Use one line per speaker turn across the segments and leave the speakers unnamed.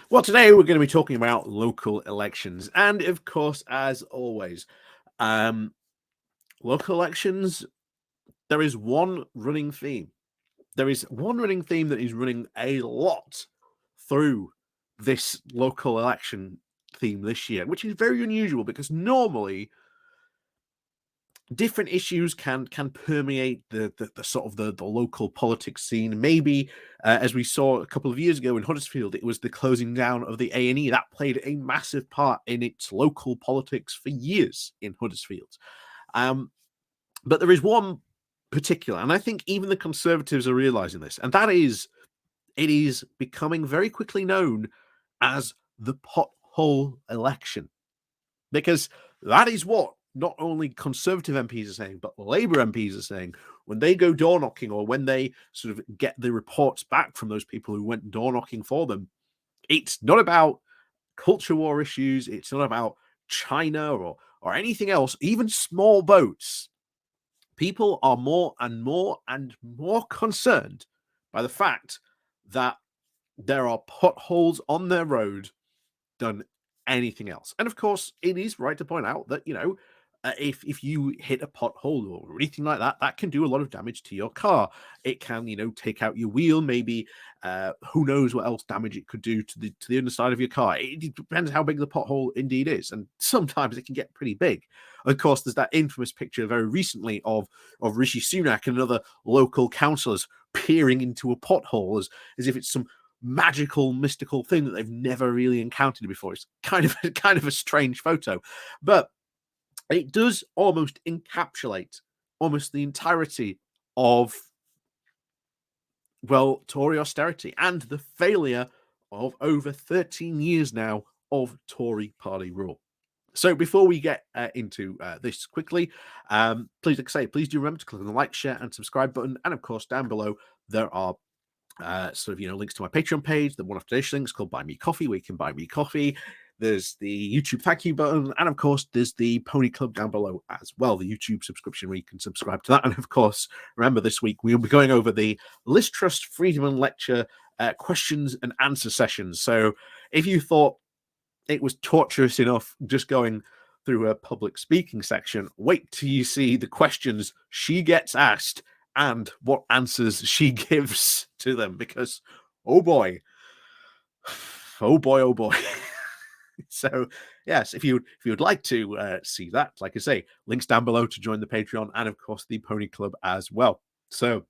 Well, today we're going to be talking about local elections. And of course, as always, um, local elections, there is one running theme. There is one running theme that is running a lot through this local election theme this year, which is very unusual because normally different issues can permeate the sort of the local politics scene. Maybe as we saw a couple of years ago in Huddersfield, it was the closing down of the A&E that played a massive part in its local politics for years in Huddersfield. But there is one particular, and I think even the Conservatives are realizing this, and that is it is becoming very quickly known as the Pothole Election, because that is what not only Conservative MPs are saying, but Labour MPs are saying when they go door knocking, or when they sort of get the reports back from those people who went door knocking for them. It's not about culture war issues. It's not about China or anything else, even small votes. People are more and more and more concerned by the fact that there are potholes on their road than anything else. And of course, it is right to point out that, if you hit a pothole or anything like that, that can do a lot of damage to your car. It can, take out your wheel, maybe. Who knows what else damage it could do to the underside of your car. It depends how big the pothole indeed is, and sometimes it can get pretty big. Of course, there's that infamous picture very recently of Rishi Sunak and other local councillors peering into a pothole as if it's some magical, mystical thing that they've never really encountered before. It's kind of a strange photo, but it does almost encapsulate almost the entirety of, well, Tory austerity and the failure of over 13 years now of Tory party rule. So before we get into this quickly, please do remember to click on the like, share, and subscribe button. And of course, down below there are links to my Patreon page, the one-off donation links called Buy Me Coffee, where you can buy me coffee. There's the YouTube thank you button, and of course, there's the Pony Club down below as well, the YouTube subscription where you can subscribe to that. And of course, remember this week we'll be going over the Liz Truss Freedom Lecture questions and answer sessions. So if you thought it was torturous enough just going through a public speaking section, wait till you see the questions she gets asked and what answers she gives to them, because oh boy. So yes, if you would like to see that, like I say, links down below to join the Patreon, and of course the Pony Club as well. So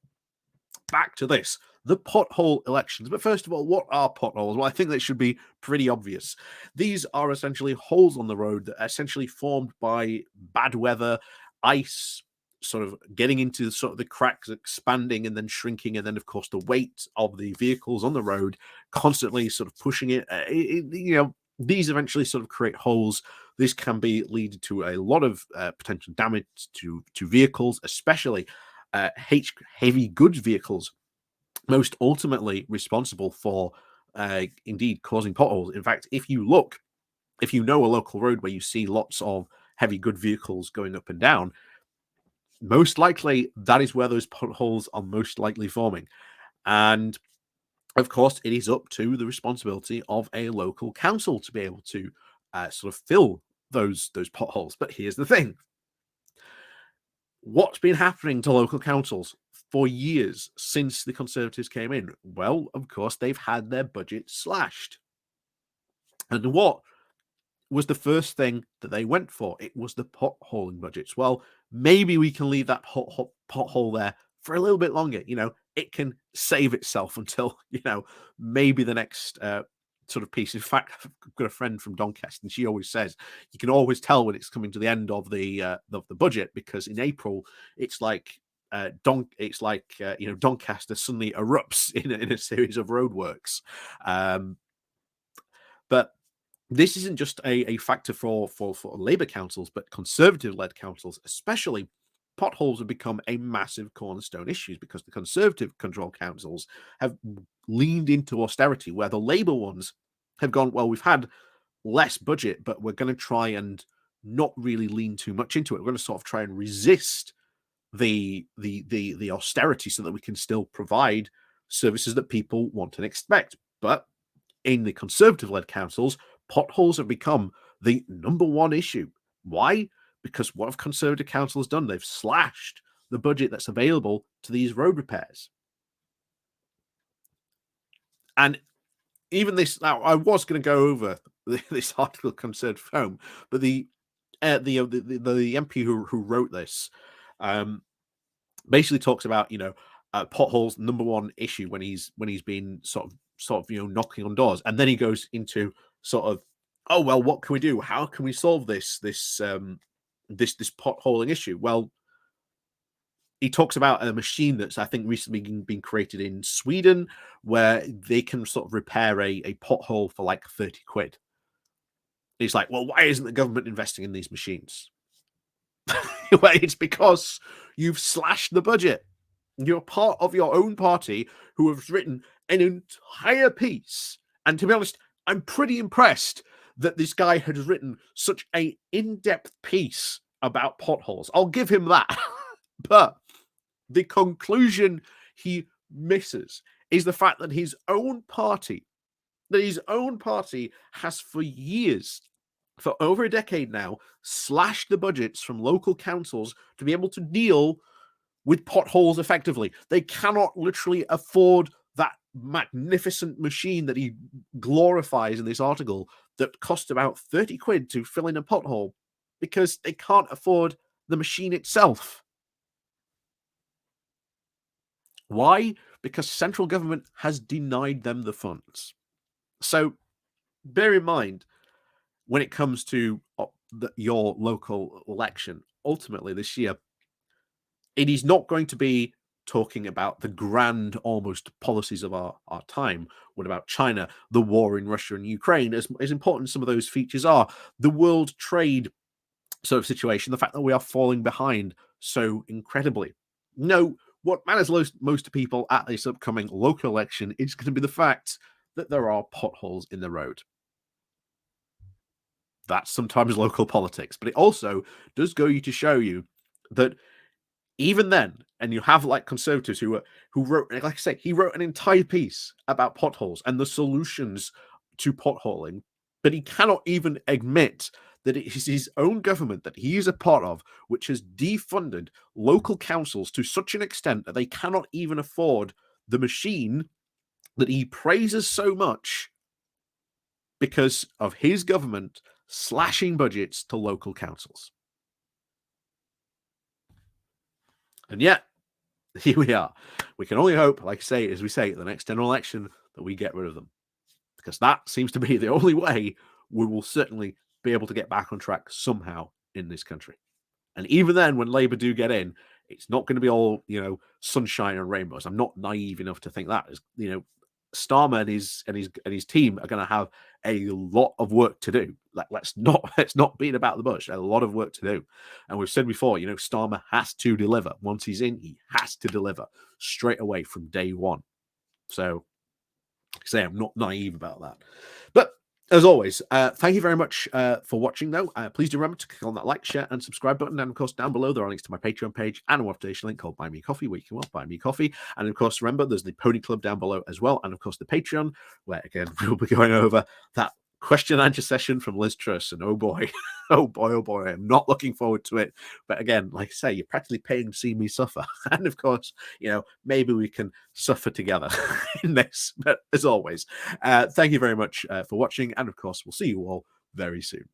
back to this, the pothole elections. But first of all, what are potholes? Well, I think that should be pretty obvious. These are essentially holes on the road that are essentially formed by bad weather, ice, sort of getting into sort of the cracks, expanding and then shrinking, and then of course the weight of the vehicles on the road constantly sort of pushing it. These eventually sort of create holes. This can be lead to a lot of potential damage to vehicles, especially heavy goods vehicles, most ultimately responsible for indeed causing potholes. In fact, if you know a local road where you see lots of heavy good vehicles going up and down, most likely that is where those potholes are most likely forming. And of course, it is up to the responsibility of a local council to be able to sort of fill those potholes. But here's the thing. What's been happening to local councils for years since the Conservatives came in? Well, of course, they've had their budget slashed. And what was the first thing that they went for? It was the potholing budgets. Well, maybe we can leave that pothole there for a little bit longer. It can save itself until, maybe the next sort of piece. In fact, I've got a friend from Doncaster, and she always says you can always tell when it's coming to the end of the budget, because in April it's like Doncaster suddenly erupts in a series of roadworks. But this isn't just a factor for Labour councils, but Conservative-led councils, especially. Potholes have become a massive cornerstone issue because the Conservative-controlled councils have leaned into austerity, where the Labour ones have gone, well, we've had less budget, but we're going to try and not really lean too much into it. We're going to sort of try and resist the austerity so that we can still provide services that people want and expect. But in the Conservative-led councils, potholes have become the number one issue. Why? Because what have Conservative councils done? They've slashed the budget that's available to these road repairs. And even this, now I was going to go over this article concerned foam, but the MP who wrote this basically talks about potholes number one issue when he's been sort of knocking on doors, and then he goes into sort of, oh well, what can we do? How can we solve this potholing issue? Well, he talks about a machine that's I think recently been created in Sweden where they can sort of repair a pothole for like 30 quid. He's like, well, why isn't the government investing in these machines? Well, it's because you've slashed the budget. You're part of your own party who has written an entire piece. And to be honest, I'm pretty impressed that this guy has written such an in-depth piece about potholes. I'll give him that. But the conclusion he misses is the fact that his own party has for years, for over a decade now, slashed the budgets from local councils to be able to deal with potholes effectively. They cannot literally afford that magnificent machine that he glorifies in this article that cost about 30 quid to fill in a pothole because they can't afford the machine itself. Why? Because central government has denied them the funds. So bear in mind, when it comes to your local election, ultimately this year, it is not going to be talking about the grand almost policies of our time. What about China, the war in Russia and Ukraine? As important as some of those features are, the world trade sort of situation, the fact that we are falling behind so incredibly. No, what matters most to people at this upcoming local election is going to be the fact that there are potholes in the road. That's sometimes local politics, but it also does go to show you that even then, and you have like Conservatives who wrote, like I say, he wrote an entire piece about potholes and the solutions to potholing, but he cannot even admit that it is his own government that he is a part of, which has defunded local councils to such an extent that they cannot even afford the machine that he praises so much because of his government slashing budgets to local councils. And yet, here we are. We can only hope, like I say, as we say, at the next general election, that we get rid of them. Because that seems to be the only way we will certainly be able to get back on track somehow in this country. And even then, when Labour do get in, it's not going to be all, sunshine and rainbows. I'm not naive enough to think that. Starmer and his team are going to have a lot of work to do. Let's not beat about the bush. A lot of work to do, and we've said before, Starmer has to deliver. Once he's in, he has to deliver straight away from day one. So, say I'm not naive about that, but. As always, thank you very much for watching, though. Please do remember to click on that like, share, and subscribe button. And, of course, down below, there are links to my Patreon page and a motivation link called Buy Me Coffee, where you can buy me coffee. And, of course, remember, there's the Pony Club down below as well. And, of course, the Patreon, where, again, we'll be going over that question and answer session from Liz Truss. And, oh, boy, oh, boy, I'm not looking forward to it. But, again, like I say, you're practically paying to see me suffer. And, of course, maybe we can suffer together in this. But, as always, thank you very much for watching. And, of course, we'll see you all very soon.